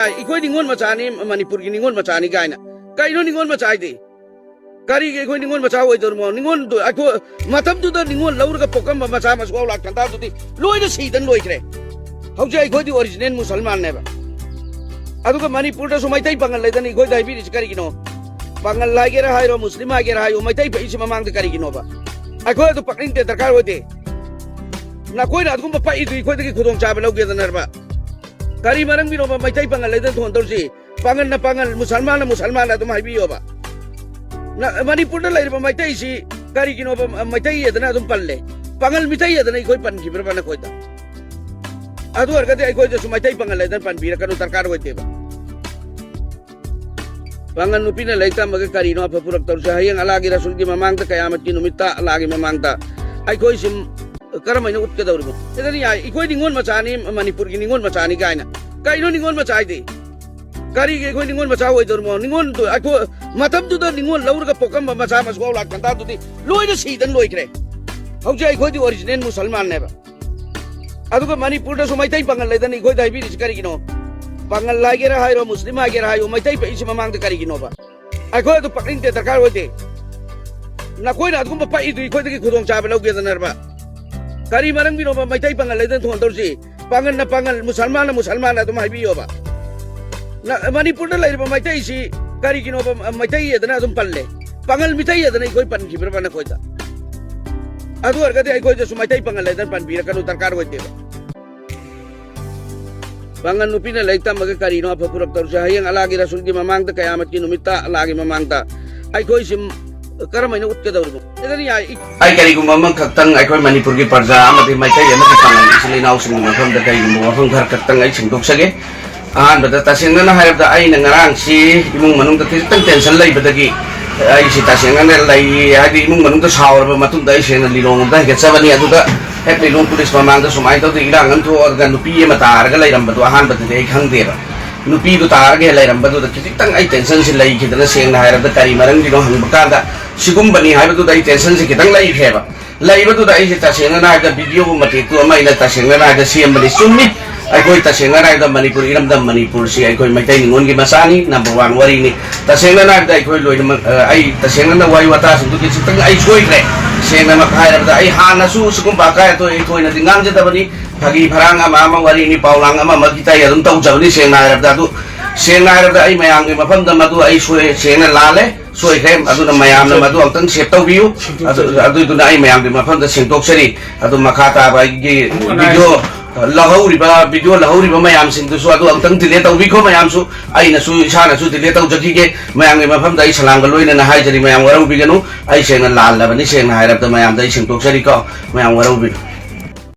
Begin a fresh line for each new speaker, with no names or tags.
इखोई निंगोन मचानी मणिपुर की निंगोन मचानी गायना कईनो निंगोन मचाई दे करी के इखोई निंगोन मचा होय दरमो निंगोन दो आखो मतम दुदा निंगोन लौरगा पोकम मचा मसगौ लाक तंता दुदी लोइना सीदन लोइख्रे हौजे इखोई दी ओरिजिनल मुसलमान नेबा अदुगा मणिपुर दा सुमाइतै पंगल लेदन इखोई दाइबी रिच करी किनो पंगल लागेरा हाइरो मुस्लिम आगेरा हाइयो मैतै पैसे ममांग दा करी किनो बा अखोई तो पकड़िन ते दरकार होते ना कोई ना अदुगुम पाई दु इखोई दगी खुदोंग चाबे लौगे दनरबा करी मरंग बिनो मैतै पंगल लेदन थोन तौसी पंगल ना पंगल मुसलमान अदुम हाइबियो बा ना मणिपुर दा लेरबा मैतै सी करी किनो मैतै यदना अदुम पल्ले पंगल मितै यदना इखोई पन खिब्रबा ना कोइदा अदु हरगते इखोई दसु मैतै पंगल लेदन पन बिरा कनु दरकार होते बा पंगल नुपीना लेता मगे करीनो अफपुरक तौरसे हयेंग अलागी रसूल की ममांगता कयामत की नुमित्ता अलागी ममांगता अखोई सिम करमैना उत्कदौरिबो एदनी याय इखोई निंगोन मचानी मणिपुर की निंगोन मचानी गायना कईनो निंगोन मचाई दे करी के इखोई निंगोन मचा होय दरमो निंगोन दो आखो मतम दुदा निंगोन लौरगा पोकम मचा मसगौ लाक तंता दुदी लोइना सीदन लोइख्रे हौजे इखोई दी ओरिजिनल मुसलमान नेबा अदुगा मणिपुर दा सुमाइतै पंगल लेदन इखोई दाइबी रिच करी किनो पंगल लागेरा हाइरो मुस्लिम आगेरा हाइयो मैतै पैसे ममांग दा करी किनो बा अखोई तो पकड़िन ते दरकार होते ना कोई ना अदुगुम पाई दु इखोई दगी खुदोंग चाबे लौगे दनरबा करी मरंग बिनो मैतै पंगल लेदन थोन तौसी पंगल ना पंगल मुसलमान अदुम हाइबियो बा ना मणिपुर दा लेरबा मैतै सी करी किनो मैतै यदना अदुम पल्ले पंगल मितै यदना इखोई पन खिब्रबा ना कोइदा अदु हरगते इखोई दसु मैतै पंगल लेदन पन बिरा कनु दरकार होते बा पंगल नुपीना लेता मगे करीनो अफपुरक तौरसे हयेंग अलागी रसूल की ममांगता कयामत की नुमित्ता अलागी ममांगता अखोई सिम करमैना उत्कदौरिबो एदनी याय आई करीगुम मम खक्तंग अखोई मणिपुर की प्रजा अमदि मैतै अमदि पंगल इसले नाउसिंग मफम दा करीगुम मफम घर खक्तंग आई सिंदोकसगे अहानबदा तसेंगना हायबदा आइना ngarang si imung manungda खितंग टेंशन लैबदगी आई सि तसेंगना लै हादि imung manungda सावरबा मतुंदा आई सेना लिलोंगदा हेगेचबनी अदुदा हेक लिलोंग पुलिस ममांगदा सुमाय तौदि इरांगन थोरगा नुपी एमा तारगा लैरंबदो अहानबदि आई खंगदेबा नुपी दु तारगे लैरंबदो खितंग आई टेंशन सि लैखिदना सेंगना हायरबदा करी मरंग दिनो हंगबकादा सिगुम्बनी हायबदु आई टेंशन सि खितंग लैखेबा लैबदुदा आई तसेंगना हायदा वीडियो मतेतु अमाइना तसेंगना हायदा सियमबनि सुम्मी अखोई तसेंगना हायदा मणिपुर इरमदा मणिपुर सि अखोई मैतै निंगोन की मसानी नंबर 1 वरीनी तसेंगना हायदा अखोई लोइनम आई तसेंगना वाई वाता सिंदु की सितंग आई सोइख्रे सेंगना मखायरबदा आई हानासु सुकुम बाकाय तो एखोइना दिंगाम जदबनी फगी फरांग अमा वरीनी पावलांग अमा मगिताय अदुम तौजबनी सेंगना हायरबदा दु सेंगना हायरबदा आई मयांगे मफमदा मदु आई सोय सेंगना लाले सोइख्रे अदुना मयामना मदु अंतंग सेट तौबियु अदुना आई मयांगे मफमदा सेंतोक्सरी अदु मखाता बाइगी वीडियो वीडियो लहौरीबा मयाम सिंदुसु अदु अंतंग डिलीट तौबिखो मयामसु आइनासु इसानासु डिलीट तौजखिगे मयांगे मफमदा आई सलांग लोइना हाइजरी मयाम वरौबिगनु आई सेंगना लालबनी सेंगना हायरबदा मयामदा आई सेंतोक्सरी को मयाम वरौबिगनु